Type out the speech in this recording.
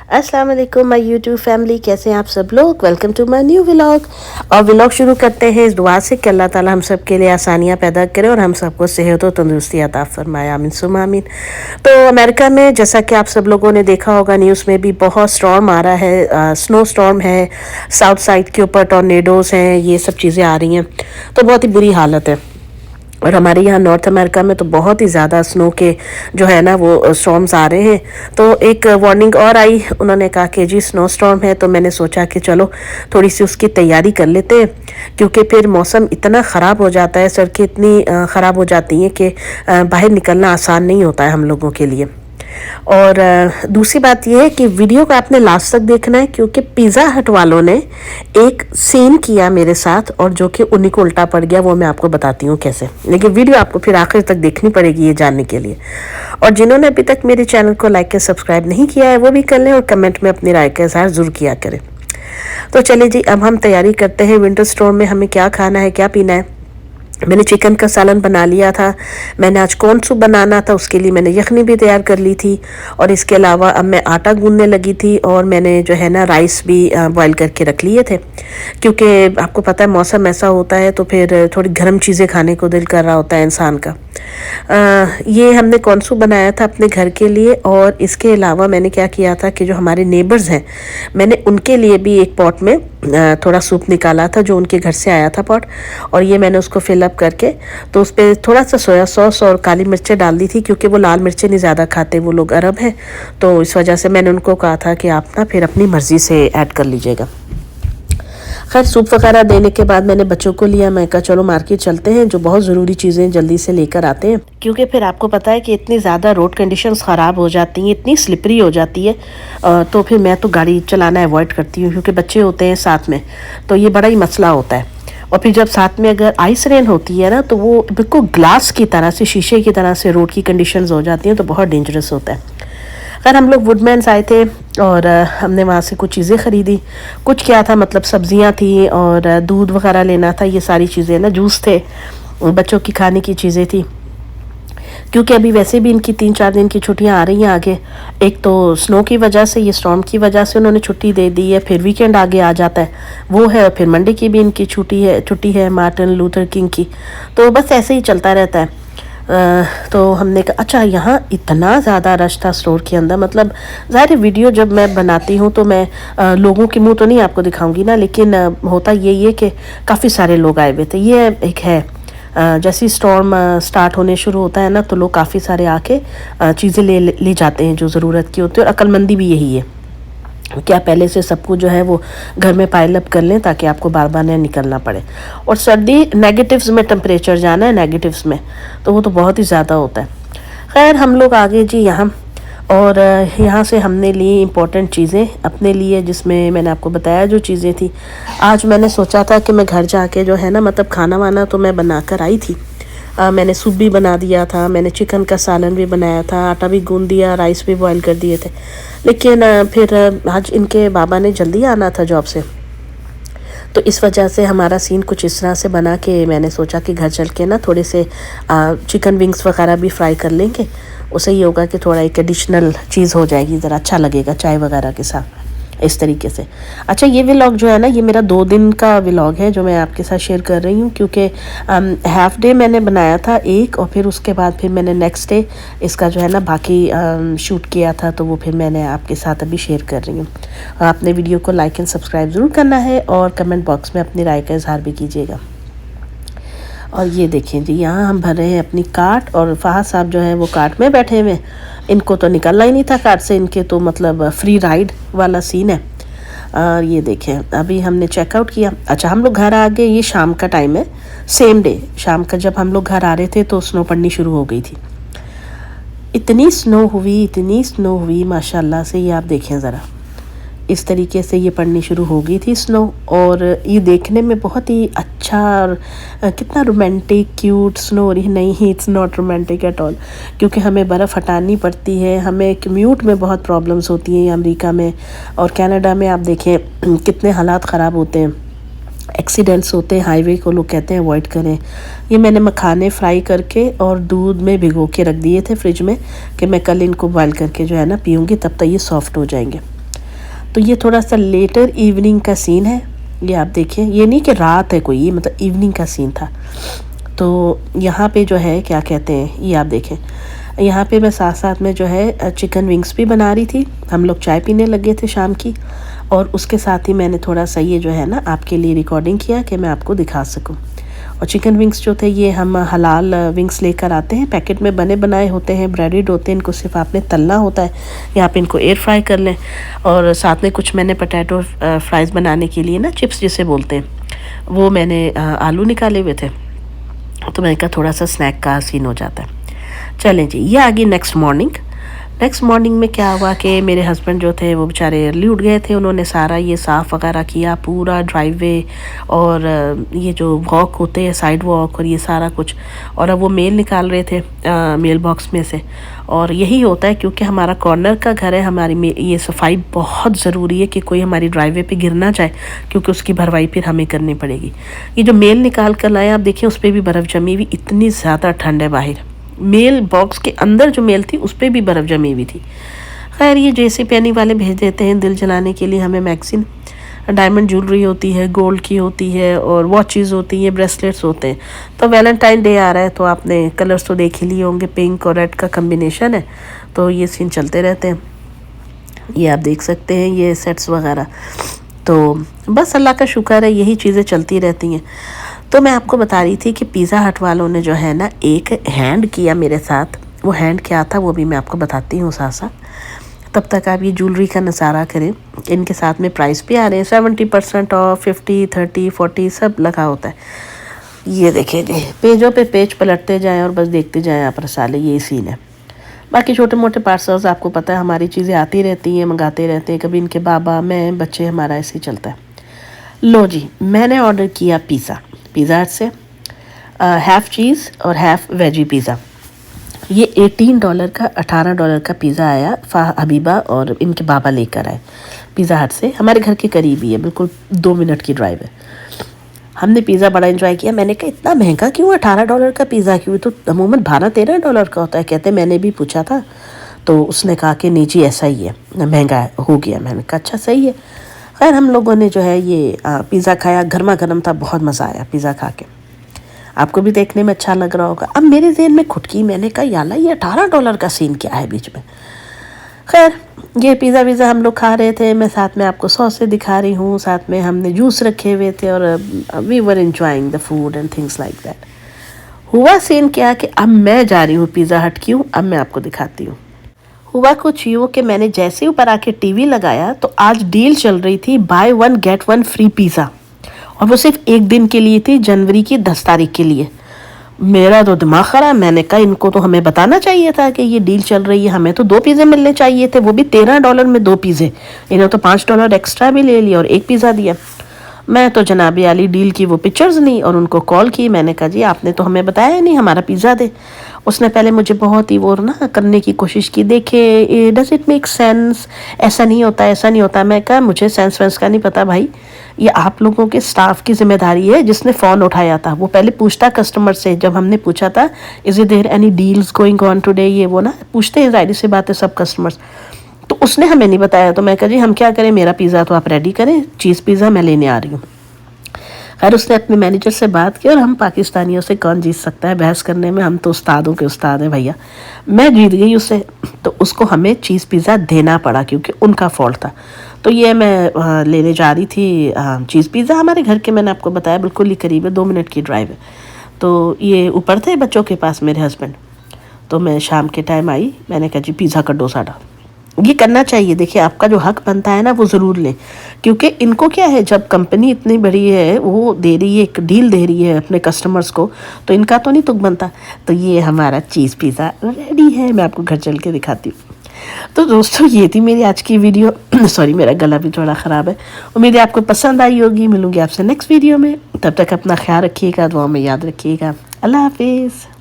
अस्सलाम वालेकुम my YouTube family, कैसे हैं आप सब लोग। Welcome to my new vlog. और व्लॉग शुरू करते हैं इस दुआ से कि अल्लाह ताला हम सब के लिए आसानियां पैदा करे और हम सबको सेहत और तंदुरुस्ती अता फरमाए, आमीन सुम्मा आमीन। तो अमेरिका में जैसा कि आप सब लोगों ने देखा होगा, न्यूज़ में भी बहुत स्टॉर्म आ रहा है, स्नो स्टॉर्म है, साउथ साइड के ऊपर टॉर्नेडोज़ हैं, ये सब चीज़ें आ रही हैं। तो बहुत ही बुरी हालत है। और हमारे यहाँ नॉर्थ अमेरिका में तो बहुत ही ज़्यादा स्नो के जो है ना वो स्टॉर्म्स आ रहे हैं। तो एक वार्निंग और आई, उन्होंने कहा कि जी स्नो स्टॉर्म है। तो मैंने सोचा कि चलो थोड़ी सी उसकी तैयारी कर लेते हैं, क्योंकि फिर मौसम इतना ख़राब हो जाता है, सड़कें इतनी ख़राब हो जाती हैं कि बाहर निकलना आसान नहीं होता है हम लोगों के लिए। और दूसरी बात यह है कि वीडियो को आपने लास्ट तक देखना है, क्योंकि पिज़्ज़ा हट वालों ने एक सीन किया मेरे साथ और जो कि उन्हीं को उल्टा पड़ गया। वो मैं आपको बताती हूँ कैसे, लेकिन वीडियो आपको फिर आखिर तक देखनी पड़ेगी ये जानने के लिए। और जिन्होंने अभी तक मेरे चैनल को लाइक या सब्सक्राइब नहीं किया है वो भी कर लें, और कमेंट में अपनी राय का इजहार ज़रूर किया करें। तो चलिए जी, अब हम तैयारी करते हैं। विंटर स्टोर में हमें क्या खाना है, क्या पीना है। मैंने चिकन का सालन बना लिया था। मैंने आज कॉर्न सूप बनाना था, उसके लिए मैंने यखनी भी तैयार कर ली थी। और इसके अलावा अब मैं आटा गूंदने लगी थी, और मैंने जो है ना राइस भी बॉईल करके रख लिए थे, क्योंकि आपको पता है मौसम ऐसा होता है तो फिर थोड़ी गर्म चीज़ें खाने को दिल कर रहा होता है इंसान का। ये हमने कॉर्न सूप बनाया था अपने घर के लिए। और इसके अलावा मैंने क्या किया था कि जो हमारे नेबर्स हैं, मैंने उनके लिए भी एक पॉट में थोड़ा सूप निकाला था जो उनके घर से आया था पॉट, और ये मैंने उसको फिलअप करके तो उस पर थोड़ा सा सोया सॉस और काली मिर्चें डाल दी थी, क्योंकि वो लाल मिर्चें नहीं ज़्यादा खाते, वो लोग अरब हैं। तो इस वजह से मैंने उनको कहा था कि आप ना फिर अपनी मर्ज़ी से ऐड कर लीजिएगा। खैर सूप वगैरह देने के बाद मैंने बच्चों को लिया, मैं कहा चलो मार्केट चलते हैं, जो बहुत ज़रूरी चीज़ें जल्दी से लेकर आते हैं, क्योंकि फिर आपको पता है कि इतनी ज़्यादा रोड कंडीशंस ख़राब हो जाती हैं, इतनी स्लिपरी हो जाती है। तो फिर मैं तो गाड़ी चलाना अवॉइड करती हूँ, क्योंकि बच्चे होते हैं साथ में, तो ये बड़ा ही मसला होता है। और फिर जब साथ में अगर आइस रेन होती है ना, तो वो बिल्कुल ग्लास की तरह से, शीशे की तरह से रोड की कंडीशंस हो जाती हैं, तो बहुत डेंजरस होता है। खैर हम लोग वुडमैन्स आए थे और हमने वहाँ से कुछ चीज़ें ख़रीदी। कुछ क्या था, मतलब सब्जियाँ थी और दूध वगैरह लेना था, ये सारी चीज़ें ना, जूस थे, बच्चों की खाने की चीज़ें थी, क्योंकि अभी वैसे भी इनकी 3-4 दिन की छुट्टियां आ रही हैं आगे। एक तो स्नो की वजह से, ये स्टॉर्म की वजह से उन्होंने छुट्टी दे दी है, फिर वीकेंड आगे आ जाता है वो है, फिर मंडे की भी इनकी छुट्टी है मार्टिन लूथर किंग की। तो बस ऐसे ही चलता रहता है। तो हमने कहा अच्छा, यहाँ इतना ज़्यादा रश था स्टोर के अंदर, मतलब ज़ाहिर वीडियो जब मैं बनाती हूँ तो मैं लोगों के मुंह तो नहीं आपको दिखाऊंगी ना, लेकिन होता यही है कि काफ़ी सारे लोग आए हुए थे। ये एक है, जैसे स्टॉर्म स्टार्ट होने शुरू होता है ना, तो लोग काफ़ी सारे आके चीज़ें ले जाते हैं जो ज़रूरत की होती है। और अक्लमंदी भी यही है, क्या पहले से सबको जो है वो घर में पाइल अप कर लें, ताकि आपको बार बार नहीं निकलना पड़े। और सर्दी नेगेटिव्स में टेम्परेचर जाना है, नेगेटिव्स में, तो वो तो बहुत ही ज़्यादा होता है। खैर हम लोग आगे जी यहाँ, और यहाँ से हमने ली इम्पोर्टेंट चीज़ें अपने लिए, जिसमें मैंने आपको बताया जो चीज़ें थी। आज मैंने सोचा था कि मैं घर जाके जो है ना, मतलब खाना वाना तो मैं बना कर आई थी। मैंने सूप भी बना दिया था, मैंने चिकन का सालन भी बनाया था, आटा भी गूंद दिया, राइस भी बॉईल कर दिए थे। लेकिन फिर आज इनके बाबा ने जल्दी आना था जॉब से, तो इस वजह से हमारा सीन कुछ इस तरह से बना कि मैंने सोचा कि घर चल के ना थोड़े से चिकन विंग्स वगैरह भी फ्राई कर लेंगे। उससे ये होगा कि थोड़ा एक एडिशनल चीज़ हो जाएगी, ज़रा अच्छा लगेगा चाय वगैरह के साथ, इस तरीके से। अच्छा, ये व्लॉग जो है ना, ये मेरा 2 दिन का व्लॉग है जो मैं आपके साथ शेयर कर रही हूँ, क्योंकि हाफ डे मैंने बनाया था एक, और फिर उसके बाद फिर मैंने नेक्स्ट डे इसका जो है ना बाकी शूट किया था, तो वो फिर मैंने आपके साथ अभी शेयर कर रही हूँ। आपने वीडियो को लाइक एंड सब्सक्राइब ज़रूर करना है, और कमेंट बॉक्स में अपनी राय का इजहार भी कीजिएगा। और ये देखें जी, यहाँ हम भर रहे हैं अपनी कार्ट, और फहद साहब जो है वो कार्ट में बैठे हुए, इनको तो निकलना ही नहीं था कार्ट से, इनके तो मतलब फ्री राइड वाला सीन है। और ये देखें अभी हमने चेकआउट किया। अच्छा, हम लोग घर आ गए, ये शाम का टाइम है, सेम डे शाम का जब हम लोग घर आ रहे थे तो स्नो पड़नी शुरू हो गई थी। इतनी स्नो हुई माशाल्लाह से, ये आप देखें ज़रा, इस तरीके से ये पड़नी शुरू हो गई थी स्नो। और ये देखने में बहुत ही अच्छा और कितना रोमांटिक क्यूट स्नो हो रही है। नहीं, it's not romantic at all, क्योंकि हमें बर्फ़ हटानी पड़ती है, हमें कम्यूट में बहुत प्रॉब्लम्स होती हैं अमेरिका में। और कनाडा में आप देखें कितने हालात ख़राब होते हैं, एक्सीडेंट्स होते हैं, हाईवे को लोग कहते हैं अवॉइड करें। ये मैंने मखाने फ्राई करके और दूध में भिगो के रख दिए थे फ्रिज में, कि मैं कल इनको बॉयल करके जो है ना पीऊँगी, तब तक ये सॉफ्ट हो जाएंगे। तो ये थोड़ा सा लेटर इवनिंग का सीन है, ये आप देखिए, ये नहीं कि रात है कोई, ये मतलब इवनिंग का सीन था। तो यहाँ पे जो है क्या कहते हैं, ये आप देखें, यहाँ पे मैं साथ साथ में जो है चिकन विंग्स भी बना रही थी। हम लोग चाय पीने लगे थे शाम की, और उसके साथ ही मैंने थोड़ा सा ये जो है ना आपके लिए रिकॉर्डिंग किया कि मैं आपको दिखा सकूं। और चिकन विंग्स जो थे ये हम हलाल विंग्स लेकर आते हैं, पैकेट में बने बनाए होते हैं, ब्रेडेड होते हैं, इनको सिर्फ आपने तलना होता है या आप इनको एयर फ्राई कर लें। और साथ में कुछ मैंने पोटैटो फ्राइज़ बनाने के लिए ना, चिप्स जिसे बोलते हैं, वो मैंने आलू निकाले हुए थे। तो मैंने कहा थोड़ा सा स्नैक का सीन हो जाता है। चलें जी, ये आ गई नेक्स्ट मॉर्निंग में क्या हुआ कि मेरे हस्बैंड जो थे वो बेचारे अर्ली उठ गए थे। उन्होंने सारा ये साफ़ वगैरह किया, पूरा ड्राइववे और ये जो वॉक होते हैं साइड वॉक और ये सारा कुछ। और अब वो मेल निकाल रहे थे मेल बॉक्स में से। और यही होता है क्योंकि हमारा कॉर्नर का घर है, हमारी ये सफाई बहुत ज़रूरी है कि कोई हमारी ड्राइववे पे गिर ना जाए, क्योंकि उसकी भरवाई फिर हमें करनी पड़ेगी। ये जो मेल निकाल कर लाए आप देखिए, उस पर भी बर्फ़ जमी हुई, इतनी ज़्यादा ठंड है बाहर। मेल बॉक्स के अंदर जो मेल थी उस पर भी बर्फ़ जमी हुई थी। खैर ये जैसे पेनी वाले भेज देते हैं दिल जलाने के लिए हमें मैगज़ीन। डायमंड ज्वेलरी होती है, गोल्ड की होती है, और वॉचेज़ होती हैं, ब्रेसलेट्स होते हैं। तो वैलेंटाइन डे आ रहा है, तो आपने कलर्स तो देख ही लिए होंगे, पिंक और रेड का कम्बिनेशन है, तो ये सीन चलते रहते हैं। ये आप देख सकते हैं ये सेट्स वगैरह। तो बस अल्लाह का शुक्र है, यही चीज़ें चलती रहती हैं। तो मैं आपको बता रही थी कि पिज़्ज़ा हट वालों ने जो है ना एक हैंड किया मेरे साथ। वो हैंड क्या था वो भी मैं आपको बताती हूँ साथ साथ। तब तक आप ये ज्वेलरी का नज़ारा करें। इनके साथ में प्राइस भी आ रहे हैं, 70% ऑफ, 50, 30, 40 सब लगा होता है। ये देखिए जी, पेजों पे पेज पलटते जाएं और बस देखते जाएं आप रसाले, ये सीन है। बाकी छोटे मोटे पार्सल्स आपको पता है हमारी चीज़ें आती रहती हैं, मंगाते रहते हैं, कभी इनके बाबा, मैं, बच्चे, हमारा ऐसे ही चलता है। लो जी, मैंने ऑर्डर किया पिज़्ज़ा हट से, हाफ़ चीज़ और हाफ़ वेजी पिज़्ज़ा। ये $18 का $18 का पिज़्ज़ा आया। हबीबा और इनके बाबा लेकर आए पिज़्ज़ा हट से, हमारे घर के करीब ही है, बिल्कुल 2 मिनट की ड्राइव है। हमने पिज़्ज़ा बड़ा एंजॉय किया। मैंने कहा इतना महंगा क्यों, $18 का पिज़्ज़ा क्यों, तो अमूमन $12-13 का होता है। कहते मैंने भी पूछा था, तो उसने कहा कि नहीं जी ऐसा ही है, महंगा हो गया। मैंने कहा अच्छा सही है। खैर हम लोगों ने जो है ये पिज़्ज़ा खाया, गर्मा गर्म था, बहुत मज़ा आया पिज़्ज़ा खा के। आपको भी देखने में अच्छा लग रहा होगा। अब मेरे ज़हन में खुटकी, मैंने कहा याला ये $18 का सीन क्या है बीच में। खैर ये पिज़्ज़ा वीज़ा हम लोग खा रहे थे, मैं साथ में आपको सॉस से दिखा रही हूँ, साथ में हमने जूस रखे हुए थे, और we were enjoying the food and things like that. हुआ सीन क्या कि अब मैं जा रही हूँ पिज़्ज़ा हट क्यों, अब मैं आपको दिखाती हूँ। हुआ कुछ यूँ कि मैंने जैसे ऊपर आके टीवी लगाया तो आज डील चल रही थी, बाय 1 गेट 1 फ्री पिज़्ज़ा, और वो सिर्फ एक दिन के लिए थी, जनवरी की 10 तारीख के लिए। मेरा तो दिमाग ख़राब, मैंने कहा इनको तो हमें बताना चाहिए था कि ये डील चल रही है, हमें तो 2 पिज़्ज़े मिलने चाहिए थे, वो भी $13 में 2 पिज़्ज़े। इन्हें तो $5 एक्स्ट्रा भी ले लिया और एक पिज़्ज़ा दिया। मैं तो जनाबे आली डील की वो पिक्चर्स नहीं, और उनको कॉल की। मैंने कहा जी आपने तो हमें बताया नहीं, हमारा पिज़्ज़ा दे। उसने पहले मुझे बहुत ही वो ना करने की कोशिश की, देखे डज इट मेक सेंस, ऐसा नहीं होता, ऐसा नहीं होता। मैं कहा मुझे सेंस वेंस का नहीं पता भाई, ये आप लोगों के स्टाफ की जिम्मेदारी है। जिसने फ़ोन उठाया था वो पहले पूछता कस्टमर से, जब हमने पूछा था is there any deals going on today, ये वो ना पूछते हैं, जाहिर सी बात है सब कस्टमर्स। तो उसने हमें नहीं बताया, तो मैं कहा जी हम क्या करें, मेरा पिज़्ज़ा तो आप रेडी करें, चीज़ पिज़्ज़ा मैं लेने आ रही हूँ। खैर उसने अपने मैनेजर से बात की, और हम पाकिस्तानियों से कौन जीत सकता है बहस करने में, हम तो उस्तादों के उस्ताद हैं भैया। मैं जीत गई उससे, तो उसको हमें चीज़ पिज़्ज़ा देना पड़ा क्योंकि उनका फॉल्ट था। तो ये मैं लेने जा रही थी चीज़ पिज़्ज़ा, हमारे घर के, मैंने आपको बताया बिल्कुल ही करीब है, 2 मिनट की ड्राइव है। तो ये ऊपर थे बच्चों के पास मेरे हस्बैंड। तो मैं शाम के टाइम आई, मैंने कहा जी पिज़्ज़ा का डोसा डाल। ये करना चाहिए, देखिए आपका जो हक बनता है ना वो ज़रूर लें, क्योंकि इनको क्या है, जब कंपनी इतनी बड़ी है, वो दे रही है, एक डील दे रही है अपने कस्टमर्स को, तो इनका तो नहीं तुक बनता। तो ये हमारा चीज़ पिज़्ज़ा रेडी है, मैं आपको घर चल के दिखाती हूँ। तो दोस्तों ये थी मेरी आज की वीडियो। सॉरी मेरा गला भी थोड़ा ख़राब है। उम्मीद है आपको पसंद आई होगी। मिलूंगी आपसे नेक्स्ट वीडियो में, तब तक अपना ख्याल रखिएगा, दुआ में याद रखिएगा। अल्लाह हाफिज़।